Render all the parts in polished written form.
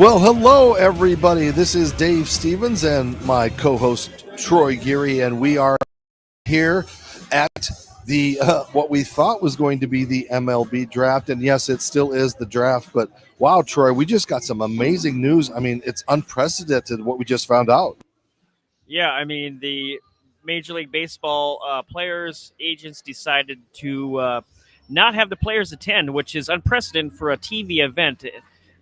Well, hello, everybody. This is Dave Stevens and my co-host Troy Geary, and we are here at the what we thought was going to be the MLB Draft. And yes, it still is the draft. But wow, Troy, we just got some amazing news. I mean, it's unprecedented what we just found out. Yeah, I mean, the Major League Baseball players, agents decided to not have the players attend, which is unprecedented for a TV event.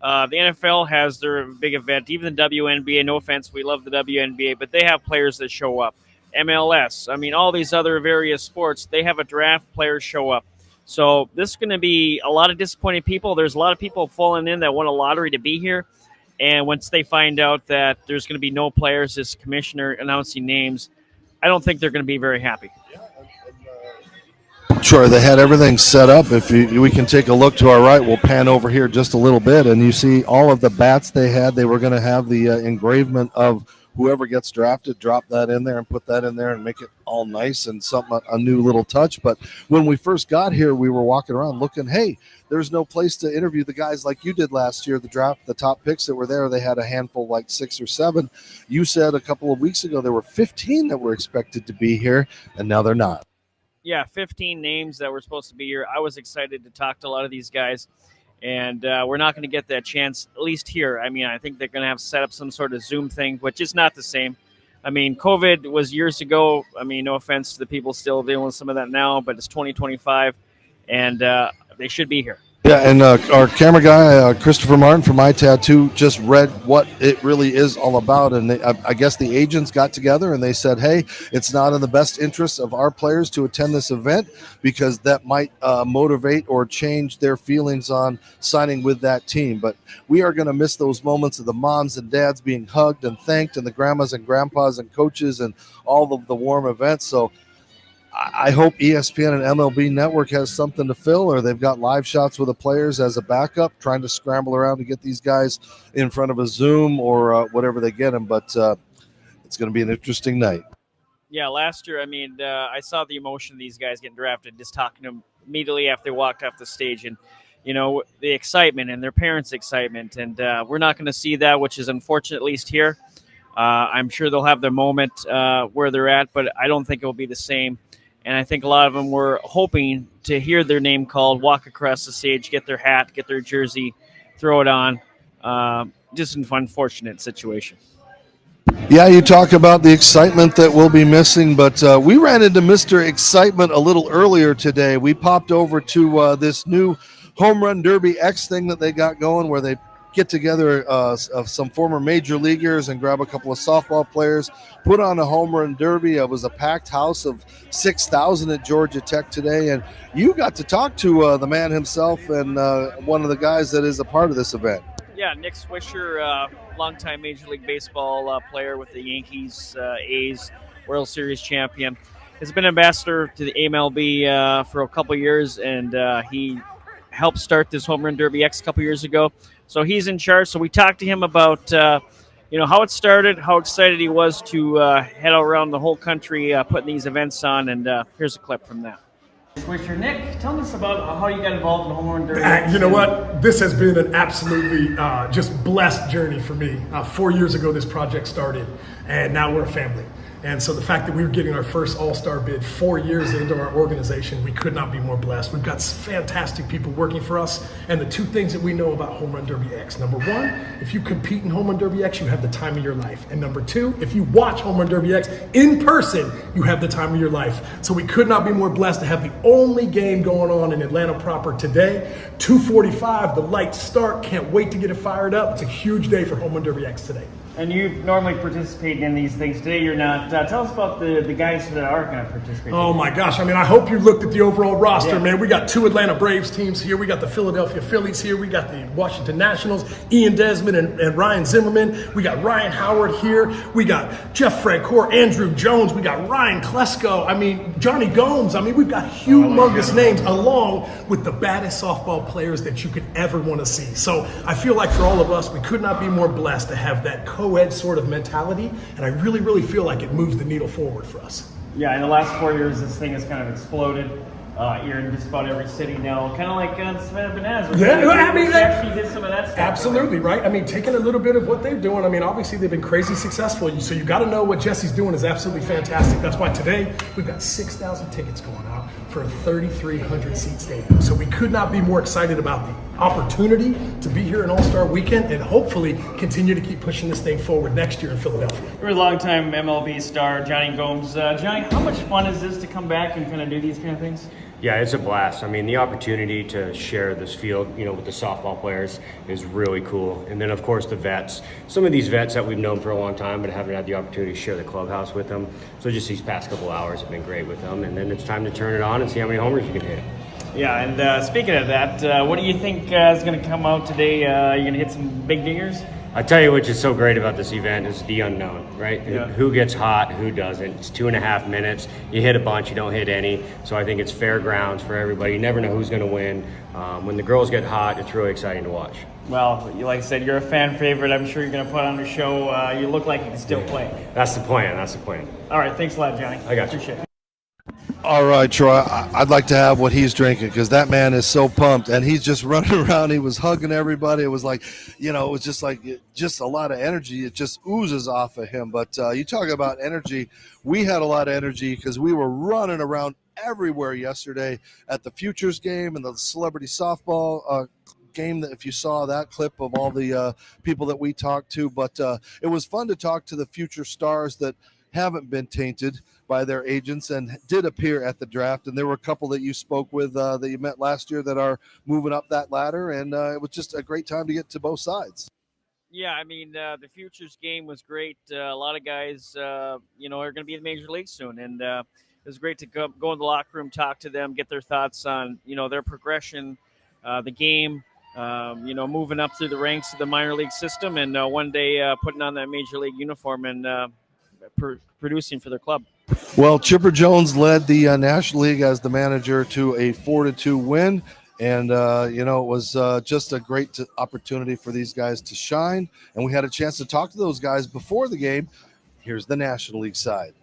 The NFL has their big event. Even the WNBA, no offense, we love the WNBA, but they have players that show up. MLS, I mean, all these other various sports, they have a draft, players show up. So this is going to be a lot of disappointed people. There's a lot of people falling in that won a lottery to be here. And once they find out that there's going to be no players, this commissioner announcing names, I don't think they're going to be very happy. Sure, they had everything set up. If we can take a look to our right, we'll pan over here just a little bit, and you see all of the bats they had. They were going to have the engravement of whoever gets drafted, drop that in there and put that in there and make it all nice and something, a new little touch. But when we first got here, we were walking around looking, hey, there's no place to interview the guys like you did last year. The draft, the top picks that were there, they had a handful, like 6 or 7. You said a couple of weeks ago there were 15 that were expected to be here, and now they're not. Yeah, 15 names that were supposed to be here. I was excited to talk to a lot of these guys, and we're not going to get that chance, at least here. I mean, I think they're going to have set up some sort of Zoom thing, which is not the same. I mean, COVID was years ago. I mean, no offense to the people still dealing with some of that now, but it's 2025, and they should be here. Yeah, and our camera guy, Christopher Martin from iTattoo, just read what it really is all about. And I guess the agents got together and they said, hey, it's not in the best interest of our players to attend this event because that might motivate or change their feelings on signing with that team. But we are going to miss those moments of the moms and dads being hugged and thanked, and the grandmas and grandpas and coaches and all of the warm events. So I hope ESPN and MLB Network has something to fill, or they've got live shots with the players as a backup, trying to scramble around to get these guys in front of a Zoom or whatever they get them. But it's going to be an interesting night. Yeah, last year, I mean, I saw the emotion of these guys getting drafted, just talking to them immediately after they walked off the stage, and, you know, the excitement and their parents' excitement. And we're not going to see that, which is unfortunate, at least here. I'm sure they'll have their moment where they're at, but I don't think it will be the same. And I think a lot of them were hoping to hear their name called, walk across the stage, get their hat, get their jersey, throw it on. Just an unfortunate situation. Yeah, you talk about the excitement that we'll be missing, but we ran into Mr. Excitement a little earlier today. We popped over to this new Home Run Derby X thing that they got going, where they get together of some former major leaguers and grab a couple of softball players, put on a home run derby. It was a packed house of 6,000 at Georgia Tech today, and you got to talk to the man himself and one of the guys that is a part of this event. Yeah, Nick Swisher, longtime Major League Baseball player with the Yankees, A's, World Series champion, has been ambassador to the MLB for a couple of years, and he helped start this Home Run Derby X a couple years ago. So he's in charge. So we talked to him about, how it started, how excited he was to head around the whole country putting these events on. And here's a clip from that. Swisher, Nick, tell us about how you got involved in the Home Run Derby. You know what? This has been an absolutely just blessed journey for me. 4 years ago, this project started, and now we're a family. And so the fact that we were getting our first All-Star bid 4 years into our organization, we could not be more blessed. We've got fantastic people working for us. And the 2 things that we know about Home Run Derby X: number 1, if you compete in Home Run Derby X, you have the time of your life. And number 2, if you watch Home Run Derby X in person, you have the time of your life. So we could not be more blessed to have the only game going on in Atlanta proper today. 2:45, the lights start. Can't wait to get it fired up. It's a huge day for Home Run Derby X today. And you normally participate in these things. Today you're not. Tell us about the guys that are going to participate. Oh my gosh. I mean, I hope you looked at the overall roster, man. We got 2 Atlanta Braves teams here. We got the Philadelphia Phillies here. We got the Washington Nationals, Ian Desmond and Ryan Zimmerman. We got Ryan Howard here. We got Jeff Francoeur, Andrew Jones. We got Ryan Klesko. I mean, Johnny Gomes. I mean, we've got humongous names along with the baddest softball players that you could ever want to see. So I feel like for all of us, we could not be more blessed to have that co-ed sort of mentality. And I really, really feel like it moves the needle forward for us. Yeah, in the last 4 years, this thing has kind of exploded. You're in just about every city now, kind of like Savannah Bananas. Yeah, I mean, they actually did some of that stuff. Absolutely, right? I mean, taking a little bit of what they're doing. I mean, obviously they've been crazy successful. So you got to know what Jesse's doing is absolutely fantastic. That's why today we've got 6,000 tickets going out for a 3,300 seat stadium. So we could not be more excited about the opportunity to be here in All-Star Weekend and hopefully continue to keep pushing this thing forward next year in Philadelphia. You're a longtime MLB star, Johnny Gomes. Johnny, how much fun is this to come back and kind of do these kind of things? Yeah, it's a blast. I mean, the opportunity to share this field, with the softball players is really cool. And then, of course, the vets. Some of these vets that we've known for a long time but haven't had the opportunity to share the clubhouse with them. So just these past couple hours have been great with them. And then it's time to turn it on and see how many homers you can hit. Yeah, and speaking of that, what do you think is going to come out today? You're going to hit some big dingers? I tell you, which is so great about this event is the unknown, right? Yeah. Who gets hot, who doesn't. It's 2.5 minutes. You hit a bunch, you don't hit any. So I think it's fair grounds for everybody. You never know who's going to win. When the girls get hot, it's really exciting to watch. Well, like I said, you're a fan favorite. I'm sure you're going to put on a show. You look like you can still play. That's the plan. That's the plan. All right, thanks a lot, Johnny. I got you. Appreciate it. All right, Troy, I'd like to have what he's drinking because that man is so pumped and he's just running around. He was hugging everybody. It was like, it was just like just a lot of energy. It just oozes off of him. But you talk about energy. We had a lot of energy because we were running around everywhere yesterday at the Futures game and the celebrity softball game. That if you saw that clip of all the people that we talked to, but it was fun to talk to the future stars that haven't been tainted by their agents and did appear at the draft. And there were a couple that you spoke with that you met last year that are moving up that ladder. And it was just a great time to get to both sides. Yeah, I mean, the Futures game was great. A lot of guys, are going to be in the major league soon. And it was great to go in the locker room, talk to them, get their thoughts on, their progression, the game, moving up through the ranks of the minor league system and one day putting on that major league uniform and producing for their club. Well, Chipper Jones led the National League as the manager to a 4-2 win. And, it was just a great opportunity for these guys to shine. And we had a chance to talk to those guys before the game. Here's the National League side.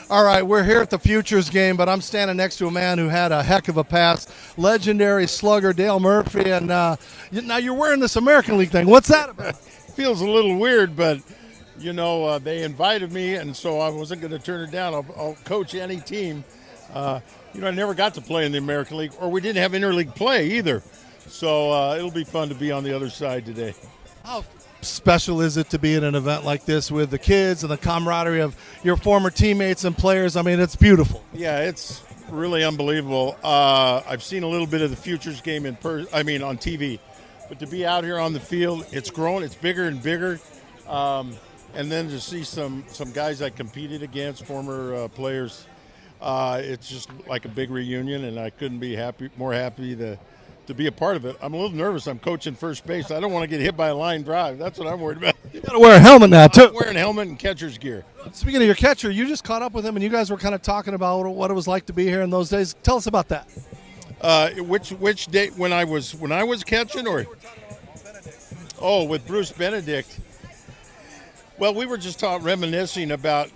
All right, we're here at the Futures game, but I'm standing next to a man who had a heck of a past, legendary slugger Dale Murphy. And now you're wearing this American League thing. What's that about? Feels a little weird, but they invited me, and so I wasn't going to turn it down. I'll coach any team. I never got to play in the American League, or we didn't have interleague play either. So it'll be fun to be on the other side today. How special is it to be at an event like this with the kids and the camaraderie of your former teammates and players? I mean, it's beautiful. Yeah, it's really unbelievable. I've seen a little bit of the Futures game on TV, but to be out here on the field, it's growing. It's bigger and bigger. And then to see some guys I competed against, former players, it's just like a big reunion, and I couldn't be more happy to be a part of it. I'm a little nervous. I'm coaching first base. I don't want to get hit by a line drive. That's what I'm worried about. You got to wear a helmet now, too. I'm wearing a helmet and catcher's gear. Speaking of your catcher, you just caught up with him, and you guys were kind of talking about what it was like to be here in those days. Tell us about that. Which day when I was catching, or with Bruce Benedict. Well, we were just reminiscing about,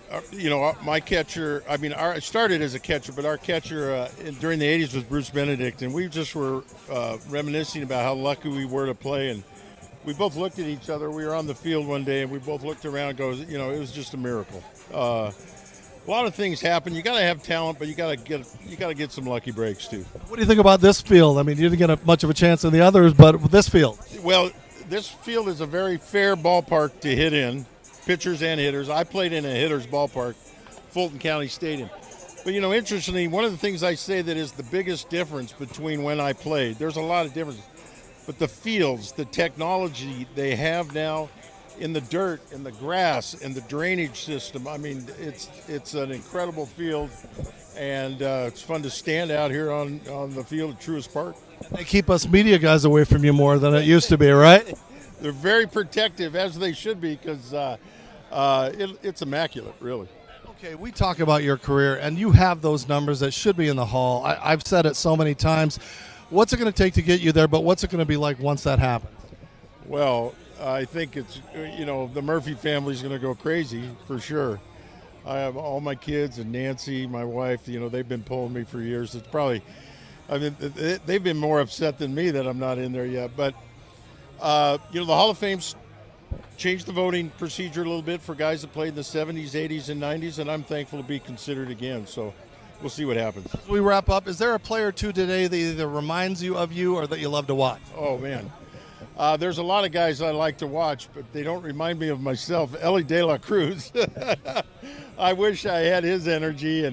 my catcher. I mean, I started as a catcher, but our catcher during the 80s was Bruce Benedict, and we just were reminiscing about how lucky we were to play. And we both looked at each other. We were on the field one day, and we both looked around and goes, it was just a miracle. A lot of things happen. You got to have talent, but you got to get some lucky breaks too. What do you think about this field? I mean, you didn't get much of a chance in the others, but with this field. Well, this field is a very fair ballpark to hit in. Pitchers and hitters. I played in a hitter's ballpark, Fulton County Stadium. But, interestingly, one of the things I say that is the biggest difference between when I played, there's a lot of differences, but the fields, the technology they have now in the dirt, in the grass, in the drainage system, I mean, it's an incredible field, and it's fun to stand out here on the field at Truist Park. They keep us media guys away from you more than it used to be, right? They're very protective, as they should be, because it's immaculate, really. Okay, we talk about your career, and you have those numbers that should be in the Hall. I've said it so many times. What's it going to take to get you there, but what's it going to be like once that happens? Well, I think it's, the Murphy family is going to go crazy, for sure. I have all my kids and Nancy, my wife. They've been pulling me for years. It's probably, I mean, they've been more upset than me that I'm not in there yet. But the Hall of Fame's changed the voting procedure a little bit for guys that played in the 70s, 80s, and 90s, and I'm thankful to be considered again. So we'll see what happens. As we wrap up, is there a player or two today that either reminds you of you or that you love to watch? Oh, man. There's a lot of guys I like to watch, but they don't remind me of myself. Ellie De La Cruz. I wish I had his energy,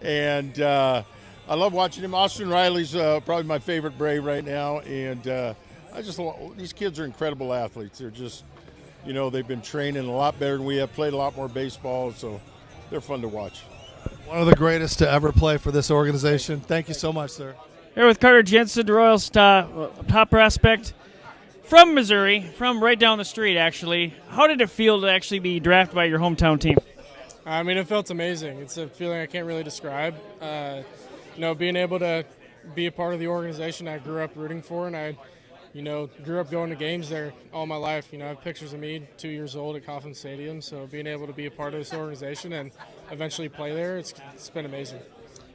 and I love watching him. Austin Riley's probably my favorite Brave right now, and these kids are incredible athletes. They're just, they've been training a lot better than we have, played a lot more baseball, so they're fun to watch. One of the greatest to ever play for this organization. Thank you so much, sir. Here with Carter Jensen, Royals top prospect from Missouri, from right down the street, actually. How did it feel to actually be drafted by your hometown team? I mean, it felt amazing. It's a feeling I can't really describe. Being able to be a part of the organization I grew up rooting for, and I, grew up going to games there all my life. I have pictures of me 2 years old at Coughlin Stadium, so being able to be a part of this organization and eventually play there, it's been amazing.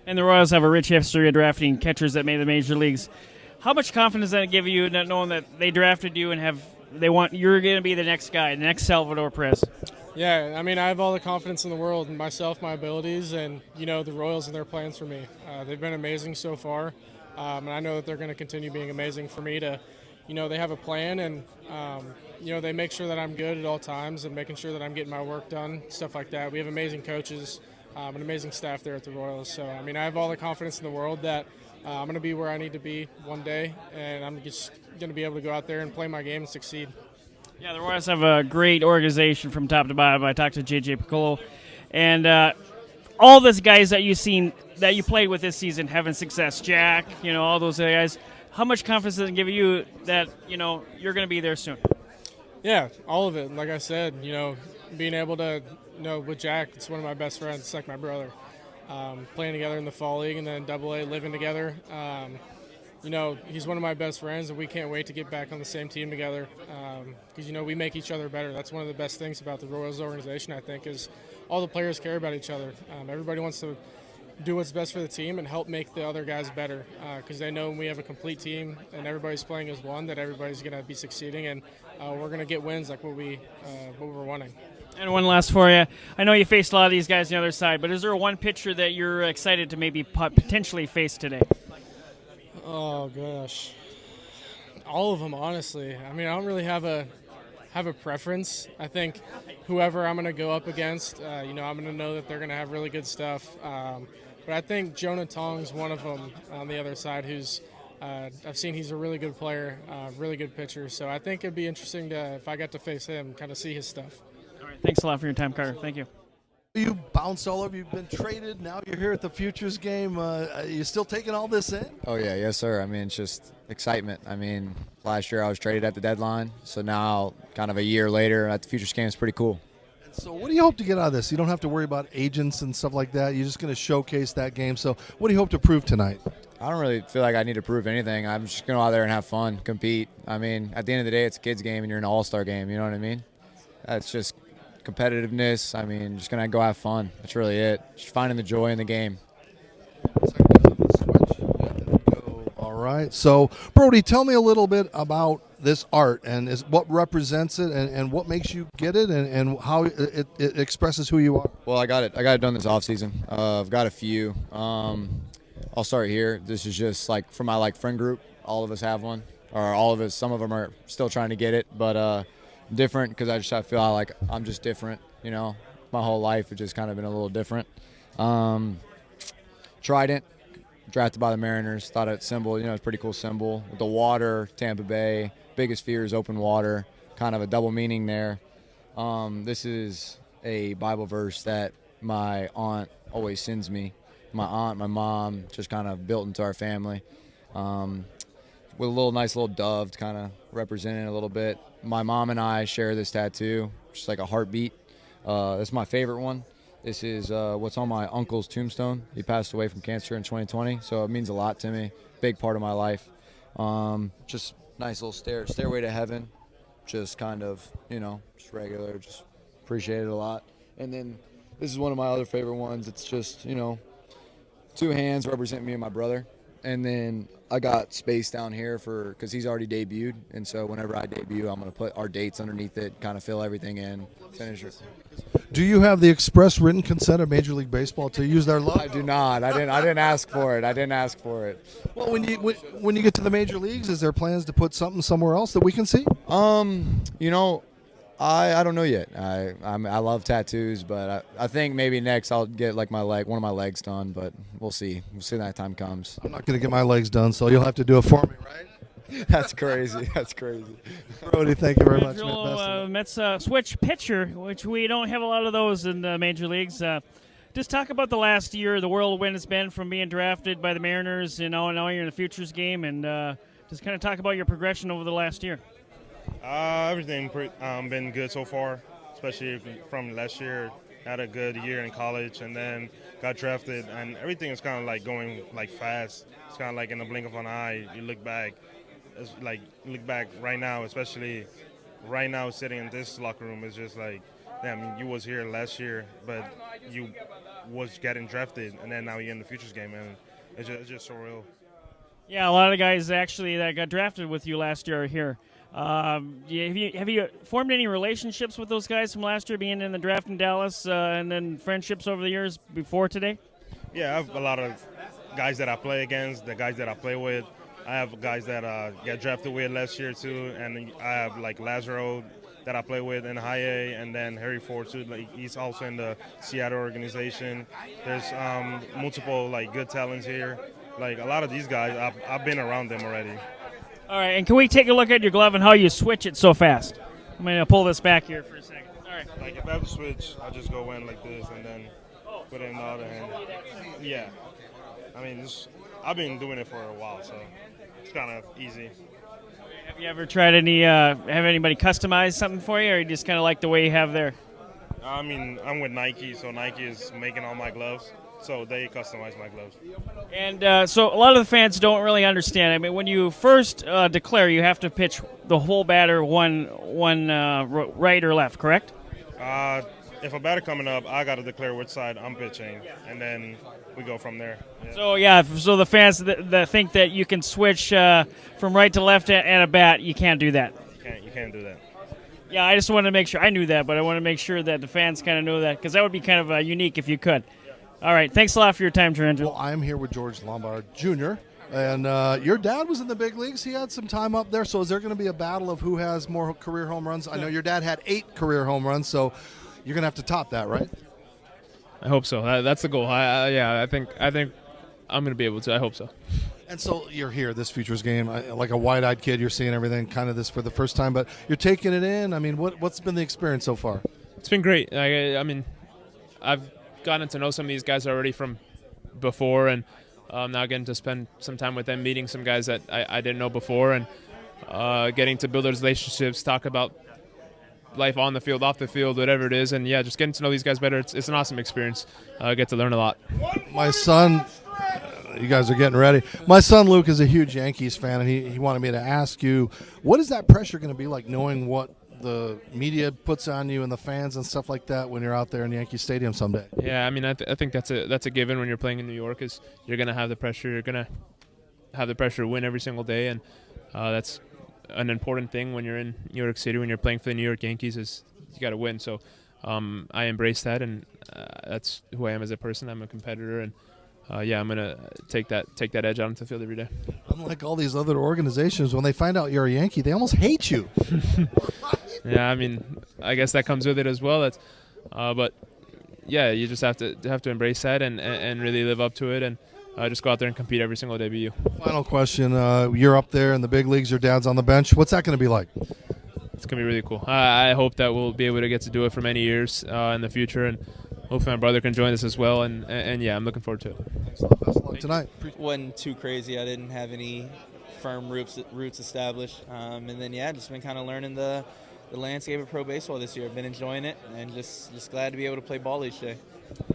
And the Royals have a rich history of drafting catchers that made the major leagues. How much confidence does that give you, not knowing that they drafted you and you're going to be the next guy, the next Salvador Perez? Yeah, I mean, I have all the confidence in the world in myself, my abilities, and, the Royals and their plans for me. They've been amazing so far, and I know that they're going to continue being amazing for me to, they have a plan, and, they make sure that I'm good at all times and making sure that I'm getting my work done, stuff like that. We have amazing coaches, an amazing staff there at the Royals. So, I mean, I have all the confidence in the world that I'm going to be where I need to be one day, and I'm just going to be able to go out there and play my game and succeed. Yeah, the Royals have a great organization from top to bottom. I talked to J.J. Piccolo, and all those guys that you've seen that you played with this season having success, Jack, all those guys. How much confidence does it give you that, you're going to be there soon? Yeah, all of it. Like I said, being able to, with Jack, it's one of my best friends. It's like my brother. Playing together in the fall league and then AA, living together. He's one of my best friends, and we can't wait to get back on the same team together because, we make each other better. That's one of the best things about the Royals organization, I think, is all the players care about each other. Everybody wants to do what's best for the team and help make the other guys better because they know when we have a complete team and everybody's playing as one, that everybody's going to be succeeding, and we're going to get wins like what we're wanting. And one last for you. I know you faced a lot of these guys on the other side, but is there one pitcher that you're excited to maybe potentially face today? Oh, gosh. All of them, honestly. I mean, I don't really have a preference. I think whoever I'm going to go up against, I'm going to know that they're going to have really good stuff. But I think Jonah Tong's one of them on the other side who's I've seen he's a really good player, really good pitcher. So I think it'd be interesting if I got to face him, kind of see his stuff. All right, thanks a lot for your time, Carter. Thank you. You bounced all over. You've been traded. Now you're here at the Futures game. You still taking all this in? Oh, yeah. Yes, sir. I mean, it's just excitement. I mean, last year I was traded at the deadline. So now kind of a year later at the Futures game is pretty cool. So what do you hope to get out of this? You don't have to worry about agents and stuff like that. You're just going to showcase that game. So what do you hope to prove tonight? I don't really feel like I need to prove anything. I'm just going to go out there and have fun, compete. I mean, at the end of the day, it's a kids game and you're in an all-star game. You know what I mean? That's just competitiveness. I mean, just going to go have fun. That's really it. Just finding the joy in the game. All right. So, Brody, tell me a little bit about this art and what represents it and what makes you get it and how it expresses who you are. Well, I got it done this offseason. I've got a few. I'll start here. This is just like for my friend group. All of us have one, or all of us. Some of them are still trying to get it, but different because I feel like I'm just different. My whole life has just kind of been a little different. Trident, drafted by the Mariners. Thought it symbol, it's a pretty cool symbol. With the water, Tampa Bay. Biggest fear is open water. Kind of a double meaning there. This is a Bible verse that my aunt always sends me. My aunt, my mom, just kind of built into our family. With a nice little dove to kind of represent it a little bit. My mom and I share this tattoo, just like a heartbeat. This is my favorite one. This is what's on my uncle's tombstone. He passed away from cancer in 2020, so it means a lot to me. Big part of my life. Just nice little stairway to heaven. Just kind of, just regular. Just appreciate it a lot. And then This is one of my other favorite ones. It's just, two hands represent me and my brother. And then I got space down here because he's already debuted. And so whenever I debut, I'm going to put our dates underneath it, kind of fill everything in, finish it. Do you have the express written consent of Major League Baseball to use their logo? I do not. I didn't ask for it. Well, when you get to the major leagues, is there plans to put something somewhere else that we can see? I don't know yet. I love tattoos, but I think maybe next I'll get like one of my legs done. But we'll see. We'll see when that time comes. I'm not going to get my legs done, so you'll have to do it for me, right? That's crazy. Brody, thank you very much. Man. Mets switch pitcher, which we don't have a lot of those in the major leagues. Just talk about the last year, the whirlwind it's been from being drafted by the Mariners, and now you're in the Futures game, and just kind of talk about your progression over the last year. Everything been good so far, especially from last year. Had a good year in college and then got drafted, and everything is kind of like going like fast. It's kind of like in the blink of an eye. You look back, right now, especially right now sitting in this locker room, is just like, damn, you was here last year, but you was getting drafted, and then now you're in the Futures game, and it's just surreal. Yeah, a lot of guys actually that got drafted with you last year are here. Have you formed any relationships with those guys from last year, being in the draft in Dallas, and then friendships over the years before today? Yeah, I have a lot of guys that I play against, the guys that I play with. I have guys that got drafted with last year too, and I have like Lazaro that I play with in high A, and then Harry Ford too. Like, he's also in the Seattle organization. There's multiple like good talents here. Like a lot of these guys, I've been around them already. All right, and can we take a look at your glove and how you switch it so fast? I'm going to pull this back here for a second. All right. Like if I have to switch, I just go in like this and then put it in the other hand. Yeah. I mean, I've been doing it for a while, so it's kind of easy. Have you ever tried have anybody customize something for you, or you just kind of like the way you have there? I mean, I'm with Nike, so Nike is making all my gloves. So they customize my gloves. And so a lot of the fans don't really understand. I mean, when you first declare, you have to pitch the whole batter one right or left, correct? If a batter coming up, I got to declare which side I'm pitching, and then we go from there. Yeah. So the fans that think that you can switch from right to left at a bat, you can't do that. You can't do that. Yeah, I just wanted to make sure. I knew that, but I want to make sure that the fans kind of know that, because that would be kind of unique if you could. All right, thanks a lot for your time, Tarantula. Well, I'm here with George Lombard Jr., and your dad was in the big leagues. He had some time up there, so is there going to be a battle of who has more career home runs? I know your dad had 8 career home runs, so you're going to have to top that, right? I hope so. That's the goal. I think I'm going to be able to. I hope so. And so you're here, this Futures game, like a wide-eyed kid. You're seeing everything, kind of this for the first time, but you're taking it in. I mean, what's been the experience so far? It's been great. I mean, I've gotten to know some of these guys already from before, and now getting to spend some time with them, meeting some guys that I didn't know before, and getting to build those relationships, talk about life on the field, off the field, whatever it is, and yeah, just getting to know these guys better. It's an awesome experience. I get to learn a lot. My son, you guys are getting ready. My son Luke is a huge Yankees fan, and he wanted me to ask you, what is that pressure going to be like, knowing what the media puts on you and the fans and stuff like that when you're out there in Yankee Stadium someday? Yeah, I mean, I think that's a given when you're playing in New York, is you're going to have the pressure. You're going to have the pressure to win every single day, and that's an important thing when you're in New York City, when you're playing for the New York Yankees, is you got to win. So I embrace that, and that's who I am as a person. I'm a competitor, and I'm going to take that edge out into the field every day. Unlike all these other organizations, when they find out you're a Yankee, they almost hate you. Yeah, I mean, I guess that comes with it as well. That's, but yeah, you just have to embrace that and really live up to it, and just go out there and compete every single day. Be you. Final question: you're up there in the big leagues. Your dad's on the bench. What's that going to be like? It's going to be really cool. I hope that we'll be able to get to do it for many years in the future, and hopefully my brother can join us as well. And yeah, I'm looking forward to it. Thanks a lot. Best of luck tonight. Wasn't too crazy. I didn't have any firm roots established, and then just been kind of learning the landscape of pro baseball this year. I've been enjoying it, and just glad to be able to play ball each day.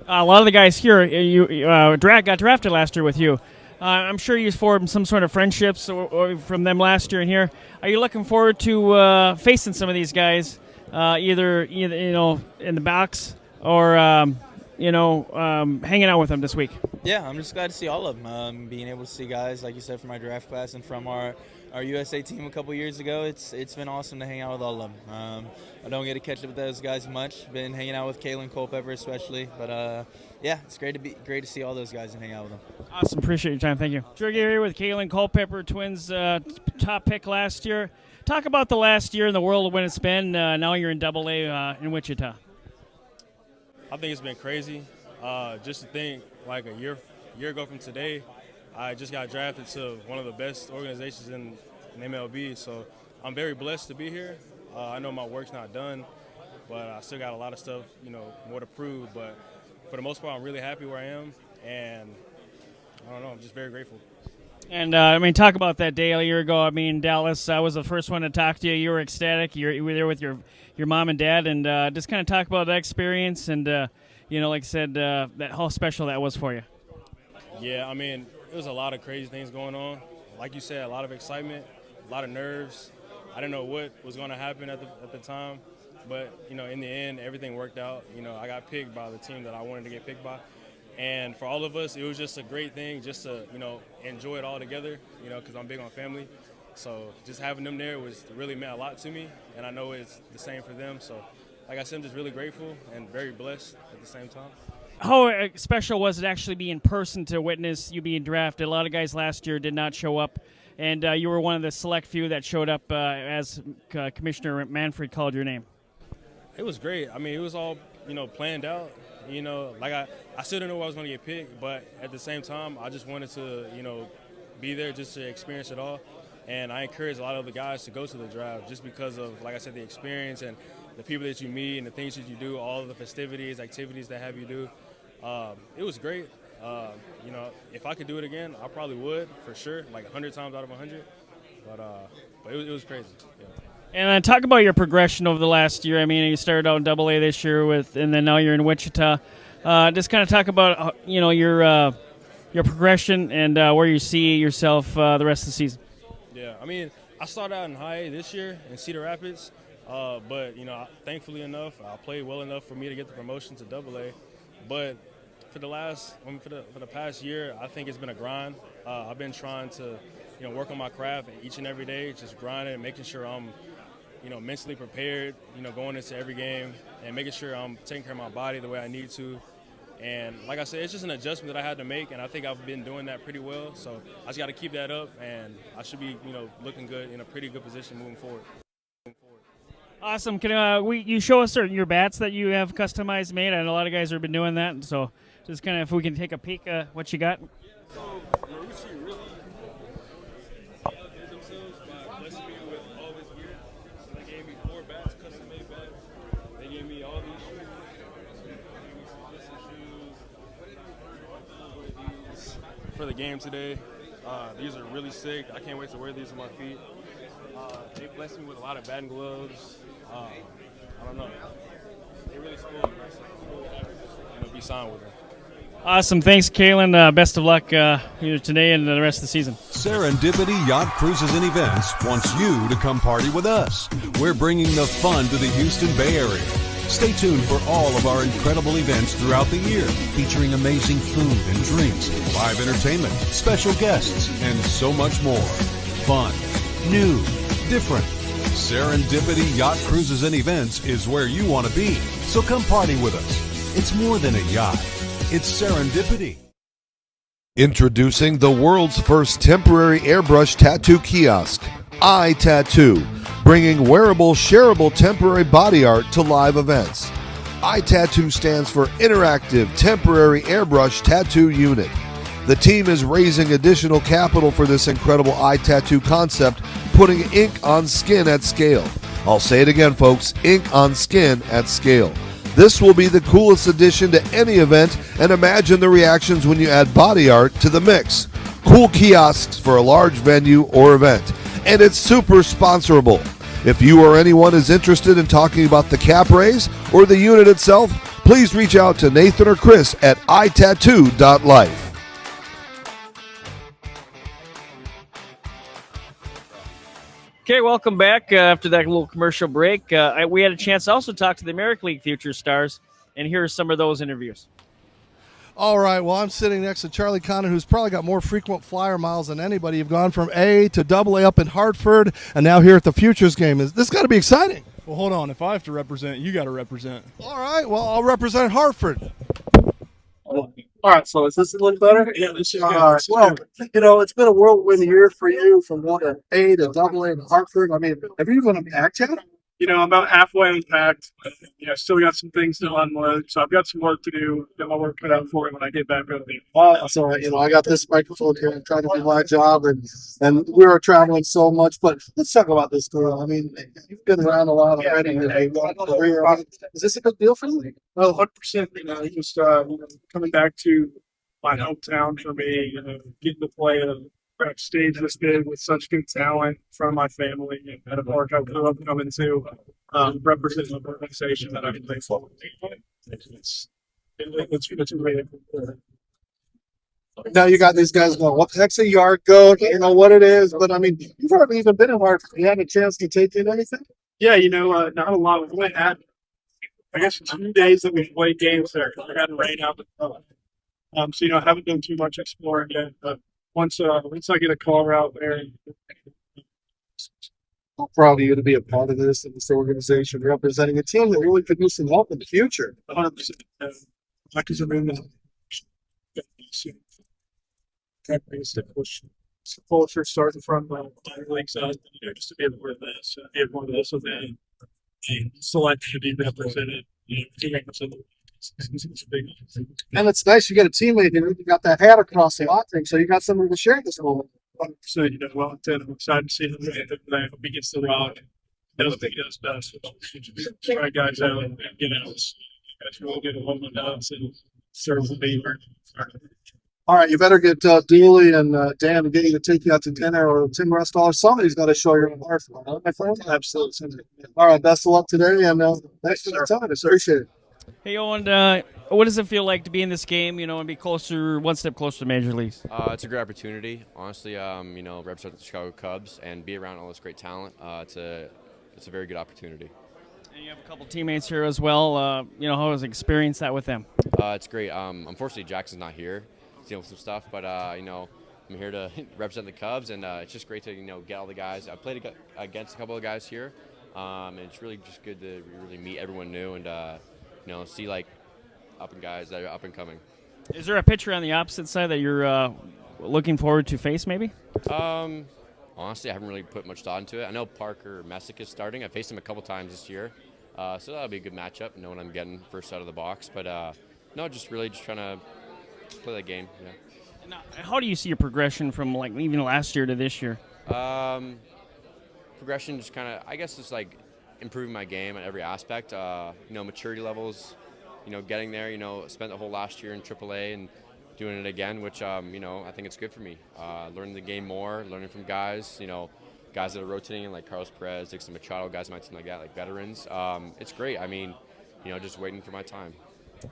A lot of the guys here got drafted last year with you. I'm sure you formed some sort of friendships or from them last year and here. Are you looking forward to facing some of these guys, either in the box or hanging out with them this week? Yeah, I'm just glad to see all of them. Being able to see guys, like you said, from my draft class and from our USA team a couple years ago, it's been awesome to hang out with all of them. I don't get to catch up with those guys much. Been hanging out with Kalen Culpepper especially, but yeah, it's great to see all those guys and hang out with them. Awesome. Appreciate your time. Thank you. Drew Geary with Kalen Culpepper, Twins top pick last year. Talk about the last year in the world when it's been. Now you're in Double-A in Wichita. I think it's been crazy. Just to think, like a year ago from today, I just got drafted to one of the best organizations in MLB. So I'm very blessed to be here. I know my work's not done, but I still got a lot of stuff, more to prove. But for the most part, I'm really happy where I am, and I don't know, I'm just very grateful. And, talk about that day a year ago. Dallas, I was the first one to talk to you. You were ecstatic. You were there with your mom and dad, and just kind of talk about that experience and, like I said, that how special that was for you. Yeah, there was a lot of crazy things going on. Like you said, a lot of excitement, a lot of nerves. I didn't know what was going to happen at the time, but, in the end, everything worked out. I got picked by the team that I wanted to get picked by. And for all of us, it was just a great thing just to, enjoy it all together, because I'm big on family. So just having them there really meant a lot to me, and I know it's the same for them. So, like I said, I'm just really grateful and very blessed at the same time. How special was it actually be in person to witness you being drafted? A lot of guys last year did not show up, and you were one of the select few that showed up as Commissioner Manfred called your name. It was great. It was all, planned out. I still didn't know I was going to get picked, but at the same time, I just wanted to, be there just to experience it all. And I encourage a lot of the guys to go to the draft just because of, like I said, the experience and the people that you meet and the things that you do, all of the festivities, activities that have you do. It was great. If I could do it again, I probably would, for sure, like 100 times out of 100. But it was crazy. Yeah. And talk about your progression over the last year. You started out in Double-A this year and then now you're in Wichita. Just kind of talk about your progression and where you see yourself the rest of the season. Yeah, I started out in high A this year in Cedar Rapids, but thankfully enough, I played well enough for me to get the promotion to Double-A. But for the past year, I think it's been a grind. I've been trying to work on my craft each and every day, just grinding and making sure I'm mentally prepared, going into every game and making sure I'm taking care of my body the way I need to. And like I said, it's just an adjustment that I had to make, and I think I've been doing that pretty well. So I just got to keep that up, and I should be, looking good in a pretty good position moving forward. Awesome. Can you show us your bats that you have customized made? I know a lot of guys have been doing that, so just kind of if we can take a peek at what you got. So Marucci really did themselves by blessing me with all this gear. So they gave me 4 bats, custom-made bats. They gave me all these shoes. They gave me some listen shoes for the game today. These are really sick. I can't wait to wear these on my feet. They blessed me with a lot of batting gloves. I don't know. They really spoiled me. So I'm really happy to be signed with them. Awesome. Thanks, Kalen. Best of luck today and the rest of the season. Serendipity Yacht Cruises and Events wants you to come party with us. We're bringing the fun to the Houston Bay Area. Stay tuned for all of our incredible events throughout the year, featuring amazing food and drinks, live entertainment, special guests, and so much more. Fun, new, different. Serendipity Yacht Cruises and Events is where you want to be. So come party with us. It's more than a yacht. It's serendipity. Introducing the world's first temporary airbrush tattoo kiosk, iTattoo, bringing wearable, shareable temporary body art to live events. iTattoo stands for Interactive Temporary Airbrush Tattoo Unit. The team is raising additional capital for this incredible iTattoo concept, putting ink on skin at scale. I'll say it again, folks, ink on skin at scale. This will be the coolest addition to any event, and imagine the reactions when you add body art to the mix. Cool kiosks for a large venue or event. And it's super sponsorable. If you or anyone is interested in talking about the cap raise or the unit itself, please reach out to Nathan or Chris at itattoo.life. Okay, welcome back after that little commercial break. We had a chance to also talk to the American League future stars, and here are some of those interviews. All right, well, I'm sitting next to Charlie Connon, who's probably got more frequent flyer miles than anybody. You've gone from A to AA up in Hartford, and now here at the Futures game. This got to be exciting. Well, hold on. If I have to represent, you got to represent. All right, well, I'll represent Hartford. All right, so is this a little better? Yeah, this is good. Well, it's been a whirlwind year for you from one to A to AA to Hartford. I mean, have you even packed yet? I'm about halfway unpacked. Still got some things to unload, so I've got some work to do. Got my work cut out for it when I get back over there. So I got this microphone here. I'm trying to do my job, and we are traveling so much. But let's talk about this girl. I mean, you've been around a lot already. Is this a big deal for you? Well, 100%. Just coming back to my hometown for me. Getting to play at a stage this big with such good talent from my family at a park I grew up coming to, represent an organization that I can play for. It's really cool. Now you got these guys going, what the heck's a yard goat? You know what it is, but I mean, you've hardly even been in Hartford. You had a chance to take in anything? Yeah, not a lot. We only had, I guess, 2 days that we played games there. We had rain out. So I haven't done too much exploring yet, but once I get a call out there. I'm proud of you to be a part of this organization, representing a team that really could use some help in the future. 100%. I can remember culture starting from the league side, just to be able to wear this, be able to this event, and select to be represented. And it's nice you get a teammate here. You got that hat across the lot thing, so you got somebody to share this moment. 100%. Wellington, I'm excited to see him today. Hope he gets the rock. I don't think he does best. Try guys out and guys will get a woman does and serve the beaver. All right, you better get Dooley and Dan to get you to take you out to dinner, or Tim Restall. Somebody's got to show you heart, my friend. Absolutely. All right, best of luck today, and thanks for the time. I appreciate it. Hey, Owen, what does it feel like to be in this game, and be one step closer to Major Leagues? It's a great opportunity, honestly, represent the Chicago Cubs and be around all this great talent. It's a very good opportunity. And you have a couple teammates here as well. How was the experience that with them? It's great. Unfortunately, Jackson's not here. He's dealing with some stuff, but, I'm here to represent the Cubs, and it's just great to, get all the guys. I played against a couple of guys here, and it's really just good to really meet everyone new and, see guys that are up and coming. Is there a pitcher on the opposite side that you're looking forward to face, maybe? Honestly, I haven't really put much thought into it. I know Parker Messick is starting. I faced him a couple times this year, so that'll be a good matchup. Know what I'm getting first out of the box, but just trying to play that game. Yeah. Now, how do you see your progression from even last year to this year? Progression, just kind of, I guess, it's improving my game at every aspect. Maturity levels, getting there. Spent the whole last year in AAA and doing it again, which I think it's good for me. Learning the game more, learning from guys. Guys that are rotating like Carlos Perez, Dixon Machado, guys on my team like that, like veterans. It's great. I mean, just waiting for my time.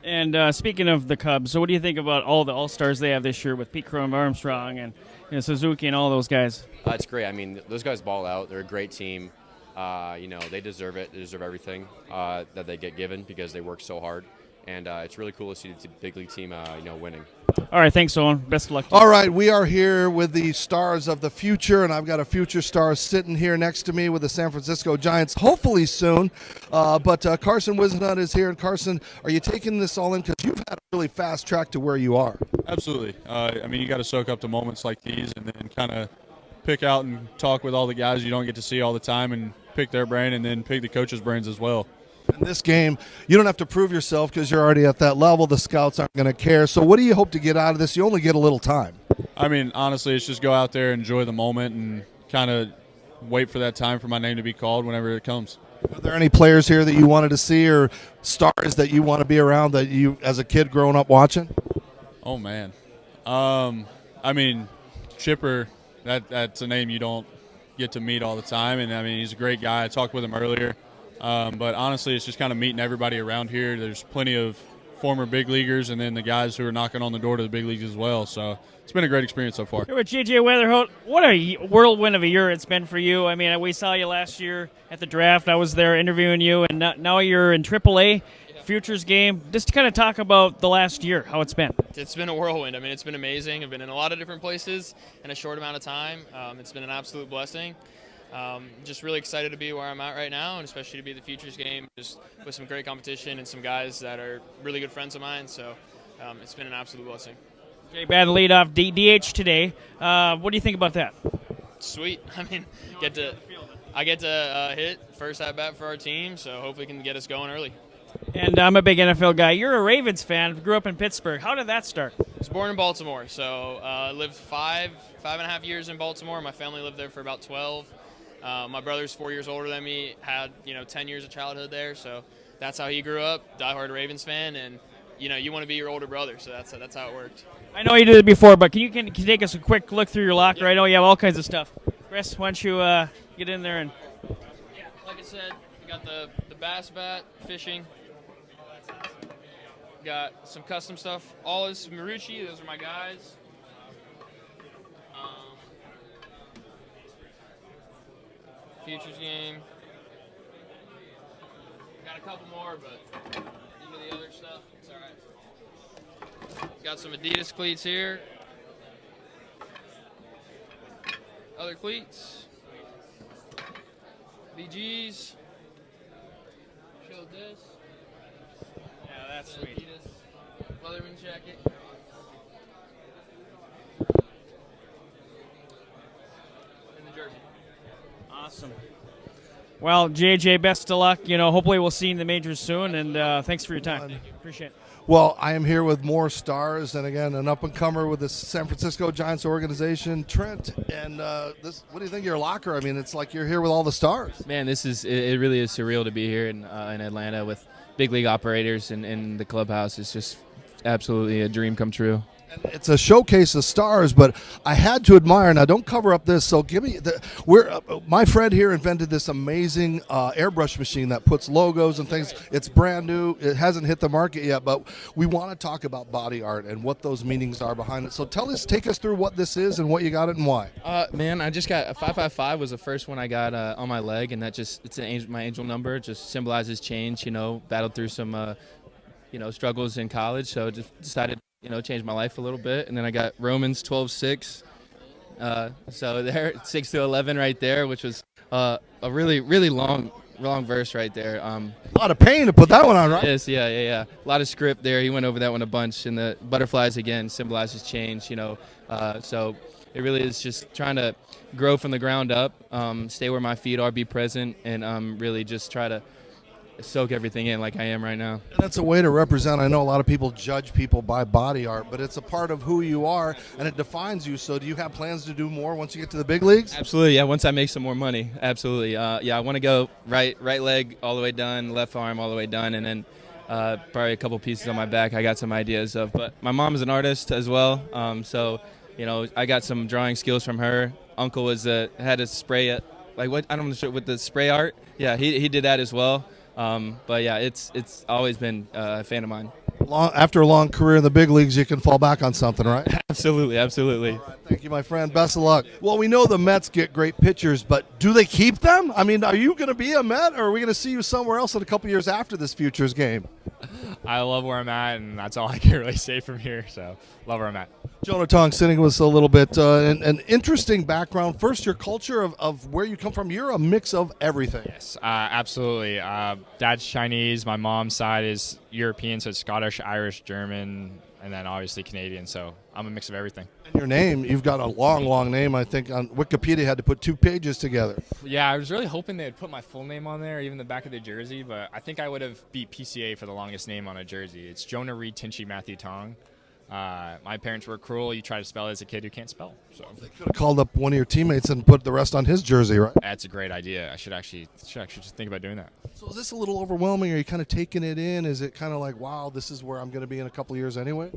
And speaking of the Cubs, so what do you think about all the All-Stars they have this year with Pete Crow Armstrong and Suzuki and all those guys? It's great. I mean, those guys ball out. They're a great team. They deserve it. They deserve everything that they get given because they work so hard. And it's really cool to see the big league team, winning. All right, thanks, Owen. Best of luck. All right, we are here with the stars of the future, and I've got a future star sitting here next to me with the San Francisco Giants, hopefully soon. But Carson Whisenhunt is here. And Carson, are you taking this all in? Because you've had a really fast track to where you are. Absolutely. You got to soak up the moments like these and then kind of pick out and talk with all the guys you don't get to see all the time and pick their brain and then pick the coaches' brains as well. In this game, you don't have to prove yourself because you're already at that level. The scouts aren't going to care. So what do you hope to get out of this? You only get a little time. Honestly, it's just go out there, enjoy the moment, and kind of wait for that time for my name to be called whenever it comes. Are there any players here that you wanted to see or stars that you want to be around that you, as a kid, growing up watching? Oh, man. Chipper, that's a name you don't get to meet all the time. And, he's a great guy. I talked with him earlier. But honestly, it's just kind of meeting everybody around here. There's plenty of former big leaguers and then the guys who are knocking on the door to the big leagues as well. So it's been a great experience so far. Here with J.J. Weatherholt, what a whirlwind of a year it's been for you. We saw you last year at the draft. I was there interviewing you, and now you're in AAA. Futures game. Just to kind of talk about the last year, how it's been. It's been a whirlwind. I mean, it's been amazing. I've been in a lot of different places in a short amount of time. It's been an absolute blessing. Just really excited to be where I'm at right now, and especially to be the Futures game, just with some great competition and some guys that are really good friends of mine. So it's been an absolute blessing. Jay Bad leadoff DH today. What do you think about that? Sweet. I mean, I get to hit first at bat for our team, so hopefully can get us going early. And I'm a big NFL guy. You're a Ravens fan. Grew up in Pittsburgh. How did that start? I was born in Baltimore, so lived five and a half years in Baltimore. My family lived there for about 12. My brother's 4 years older than me. Had 10 years of childhood there, so that's how he grew up. Diehard Ravens fan, and you want to be your older brother, so that's how it worked. I know you did it before, but can you take us a quick look through your locker? I know you have all kinds of stuff. Chris, why don't you get in there and? Yeah, like I said, we got the bass bat, fishing. Got some custom stuff. All is Marucci. Those are my guys. Futures game. Got a couple more, but these are the other stuff. It's all right. Got some Adidas cleats here. Other cleats. VGs. Showed this. Yeah, that's sweet. Adidas Leatherman jacket. And the jersey. Awesome. Well, JJ, best of luck. Hopefully we'll see you in the majors soon, and thanks for your time. Appreciate it. Well, I am here with more stars, and again, an up-and-comer with the San Francisco Giants organization, Trent. And what do you think of your locker? I mean, it's like you're here with all the stars. Man, it really is surreal to be here in Atlanta with big league operators in the clubhouse. It's just absolutely a dream come true. And it's a showcase of stars, but I had to admire. Now, don't cover up this. So give me my friend here invented this amazing airbrush machine that puts logos and things. It's brand new. It hasn't hit the market yet, but we want to talk about body art and what those meanings are behind it. So take us through what this is and what you got it and why. Man, I just got a 555 was the first one I got on my leg, and it's my angel number. It just symbolizes change. Battled through some struggles in college, so just decided changed my life a little bit. And then I got Romans 12:6. So there, 6 to 11 right there, which was a really, really long verse right there. A lot of pain to put that one on, right? Yes, yeah. A lot of script there. He went over that one a bunch. And the butterflies, again, symbolizes change, So it really is just trying to grow from the ground up, stay where my feet are, be present, and really just try to soak everything in like I am right now. And that's a way to represent. I know a lot of people judge people by body art, but it's a part of who you are and it defines you. So do you have plans to do more once you get to the big leagues? Absolutely, yeah. Once I make some more money, absolutely. I want to go right leg all the way done, left arm all the way done, and then probably a couple pieces on my back. I got some ideas of, but my mom is an artist as well, so I got some drawing skills from her. Uncle was had a spray I'm not sure with the spray art. Yeah, he did that as well. But yeah, it's always been a fan of mine. After a long career in the big leagues, you can fall back on something, right? Absolutely. All right, thank you, my friend. Best of luck. Well, we know the Mets get great pitchers, but do they keep them? I mean, are you going to be a Met, or are we going to see you somewhere else in a couple years after this Futures game? I love where I'm at, and that's all I can really say from here. So, love where I'm at. Jonah Tong sitting with us a little bit. An interesting background. First, your culture of where you come from. You're a mix of everything. Yes, absolutely. Dad's Chinese. My mom's side is European, so it's Scottish, Irish, German, and then obviously Canadian. So I'm a mix of everything. And your name, you've got a long name. I think on Wikipedia had to put 2 pages together. Yeah, I was really hoping they'd put my full name on there, even the back of the jersey, but I think I would have beat PCA for the longest name on a jersey. It's Jonah Reed Tinchy Matthew Tong. My parents were cruel. You try to spell it as a kid who can't spell. So they could have called up one of your teammates and put the rest on his jersey, right? That's a great idea. I should actually just think about doing that. So is this a little overwhelming? Are you kind of taking it in? Is it kind of like, wow, this is where I'm going to be in a couple of years anyway?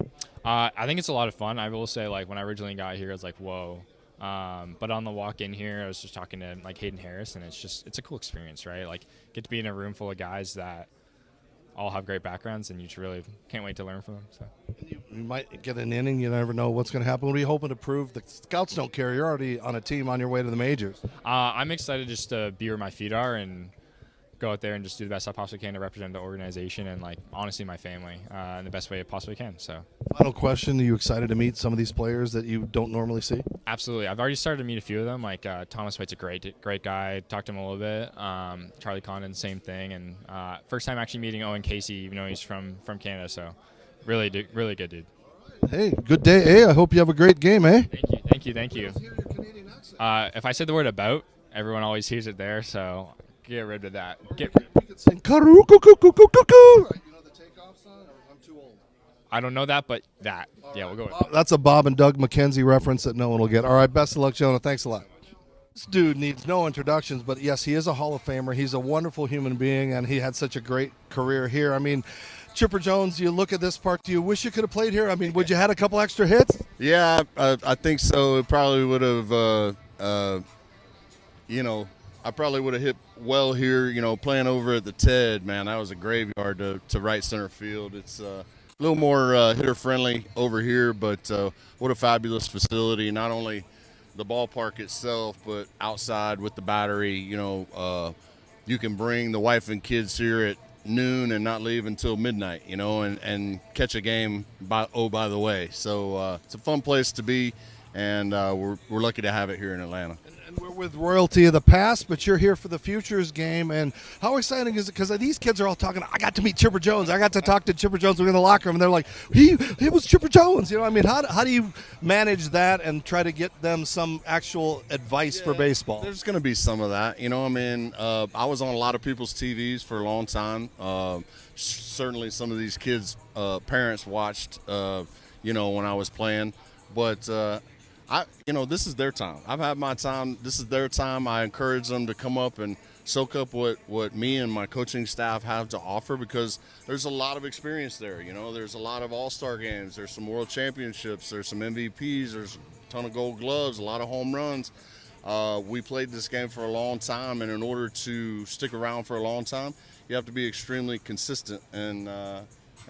I think it's a lot of fun. I will say, when I originally got here, I was like, whoa. But on the walk in here, I was just talking to Hayden Harris, and it's a cool experience, right? Get to be in a room full of guys that all have great backgrounds, and you just really can't wait to learn from them. So you might get an inning. You never know what's going to happen. What are you hoping to prove? The scouts don't care. You're already on a team on your way to the majors. I'm excited just to be where my feet are and go out there and just do the best I possibly can to represent the organization and like honestly my family in the best way I possibly can. So. Final question: are you excited to meet some of these players that you don't normally see? Absolutely. I've already started to meet a few of them. Like Thomas White's a great guy. Talked to him a little bit. Charlie Condon, same thing. And first time actually meeting Owen Casey, even though he's from Canada. So really good dude. Hey, good day, eh? I hope you have a great game, eh? Thank you. If I said the word about, everyone always hears it there. So get rid of that. You can sing "Karoo-coo-coo-coo-coo-coo." I don't know that, but that. Yeah, we'll go with that. That's a Bob and Doug McKenzie reference that no one will get. All right, best of luck, Jonah. Thanks a lot. This dude needs no introductions, but yes, he is a Hall of Famer. He's a wonderful human being, and he had such a great career here. I mean, Chipper Jones, you look at this part, do you wish you could have played here? I mean, would you had a couple extra hits? Yeah, I think so. It probably would have, I probably would have hit well here, playing over at the TED, man. That was a graveyard to right center field. It's a little more hitter-friendly over here, but what a fabulous facility. Not only the ballpark itself, but outside with the battery. You can bring the wife and kids here at noon and not leave until midnight, and catch a game by the way. So it's a fun place to be, and we're lucky to have it here in Atlanta. And we're with royalty of the past, but you're here for the futures game. And how exciting is it? Because these kids are all talking, I got to meet Chipper Jones. I got to talk to Chipper Jones in the locker room. And they're like, he was Chipper Jones. How do you manage that and try to get them some actual advice for baseball? There's going to be some of that. I was on a lot of people's TVs for a long time. Certainly some of these kids' parents watched, when I was playing. But this is their time. I've had my time. This is their time. I encourage them to come up and soak up what me and my coaching staff have to offer, because there's a lot of experience there. There's a lot of all-star games. There's some world championships. There's some MVPs. There's a ton of gold gloves, a lot of home runs. We played this game for a long time, and in order to stick around for a long time, you have to be extremely consistent, and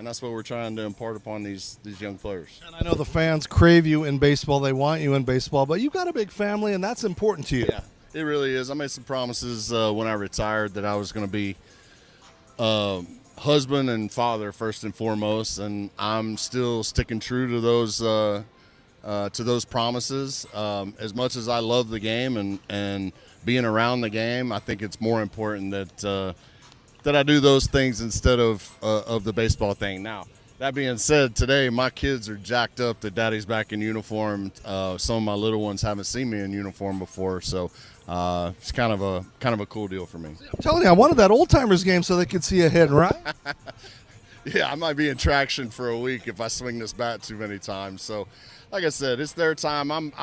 that's what we're trying to impart upon these young players. And I know the fans crave you in baseball. They want you in baseball, but you've got a big family, and that's important to you. Yeah, it really is. I made some promises when I retired that I was going to be husband and father first and foremost, and I'm still sticking true to those promises. As much as I love the game and being around the game, I think it's more important that I do those things instead of the baseball thing. Now, that being said, today my kids are jacked up that Daddy's back in uniform. Some of my little ones haven't seen me in uniform before, so it's kind of a cool deal for me. I'm telling you, I wanted that old timers game so they could see a hit, right? Yeah, I might be in traction for a week if I swing this bat too many times. So, like I said, it's their time. I'm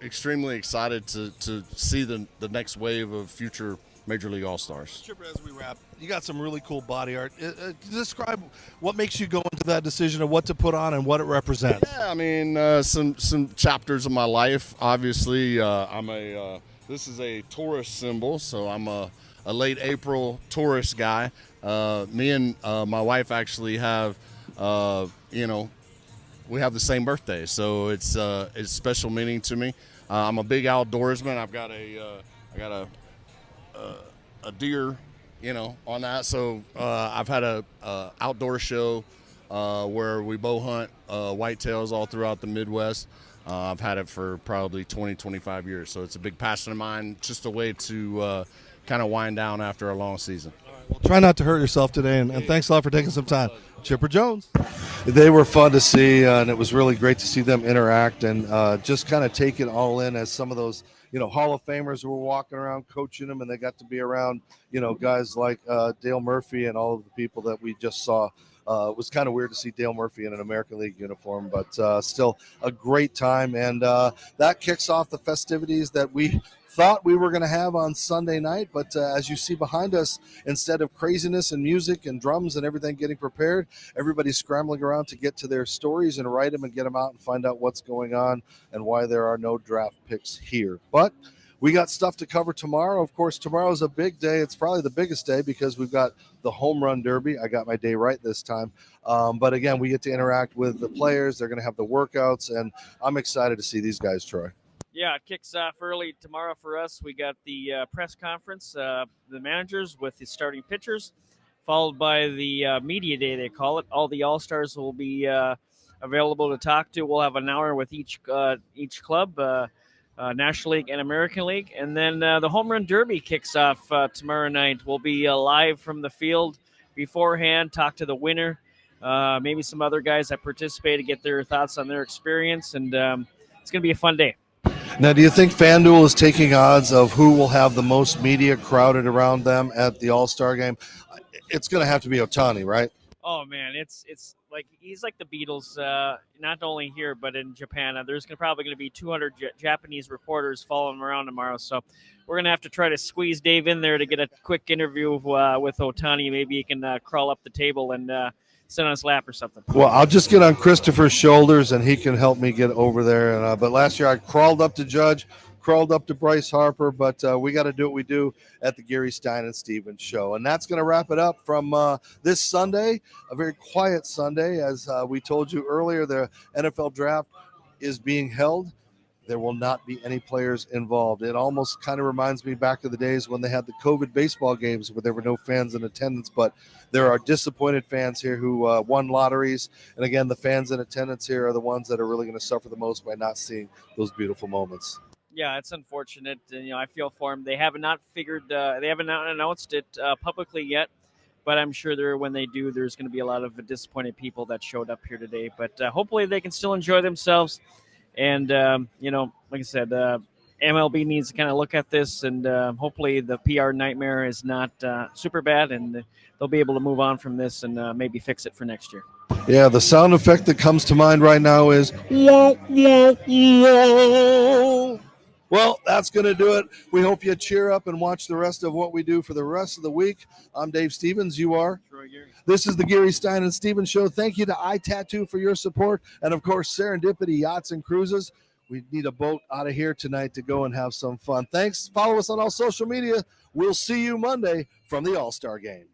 extremely excited to see the next wave of future Major League All-Stars. Chipper, as we wrap, you got some really cool body art. Describe what makes you go into that decision of what to put on and what it represents. Yeah, I mean, some chapters of my life. Obviously, this is a Taurus symbol, so I'm a late April Taurus guy. Me and my wife actually have, we have the same birthday, so it's special meaning to me. I'm a big outdoorsman. I've got a deer, on that. So I've had a outdoor show where we bow hunt whitetails all throughout the Midwest. I've had it for probably 20, 25 years. So it's a big passion of mine, just a way to kind of wind down after a long season. Well, try not to hurt yourself today, and thanks a lot for taking some time. Chipper Jones. They were fun to see, and it was really great to see them interact and just kind of take it all in as some of those Hall of Famers who were walking around coaching them, and they got to be around, guys like Dale Murphy and all of the people that we just saw. It was kind of weird to see Dale Murphy in an American League uniform, but still a great time. And that kicks off the festivities that we thought we were going to have on Sunday night. But as you see behind us, instead of craziness and music and drums and everything getting prepared, everybody's scrambling around to get to their stories and write them and get them out and find out what's going on and why there are no draft picks here. But we got stuff to cover tomorrow. Of course, tomorrow's a big day. It's probably the biggest day because we've got the home run derby. I got my day right this time. But again, we get to interact with the players. They're going to have the workouts, and I'm excited to see these guys, Troy. Yeah, it kicks off early tomorrow for us. We got the press conference, the managers with the starting pitchers, followed by the media day, they call it. All the All-Stars will be available to talk to. We'll have an hour with each club, National League and American League. And then the Home Run Derby kicks off tomorrow night. We'll be live from the field beforehand, talk to the winner, maybe some other guys that participate to get their thoughts on their experience. And it's going to be a fun day. Now, do you think FanDuel is taking odds of who will have the most media crowded around them at the All-Star game? It's going to have to be Ohtani, right? Oh man, it's like he's like the Beatles, not only here but in Japan. There's probably going to be 200 Japanese reporters following him around tomorrow, so we're going to have to try to squeeze Dave in there to get a quick interview with Ohtani. Maybe he can crawl up the table and sit on his lap or something. Well, I'll just get on Christopher's shoulders, and he can help me get over there. And, but last year I crawled up to Judge, crawled up to Bryce Harper, but we got to do what we do at the Geary, Stein and Stevens Show. And that's going to wrap it up from this Sunday, a very quiet Sunday. As we told you earlier, the NFL Draft is being held. There will not be any players involved. It almost kind of reminds me back of the days when they had the COVID baseball games where there were no fans in attendance, but there are disappointed fans here who won lotteries. And again, the fans in attendance here are the ones that are really going to suffer the most by not seeing those beautiful moments. Yeah, it's unfortunate. And, I feel for them. They have not they haven't announced it publicly yet, but I'm sure when they do, there's going to be a lot of disappointed people that showed up here today. But hopefully they can still enjoy themselves. And, like I said, MLB needs to kind of look at this, and hopefully the PR nightmare is not super bad, and they'll be able to move on from this and maybe fix it for next year. Yeah, the sound effect that comes to mind right now is whoa, whoa, whoa. Well, that's going to do it. We hope you cheer up and watch the rest of what we do for the rest of the week. I'm Dave Stevens. You are? Troy Geary. This is the Geary, Stein and Stevens Show. Thank you to iTattoo for your support. And, of course, Serendipity Yachts and Cruises. We need a boat out of here tonight to go and have some fun. Thanks. Follow us on all social media. We'll see you Monday from the All-Star Game.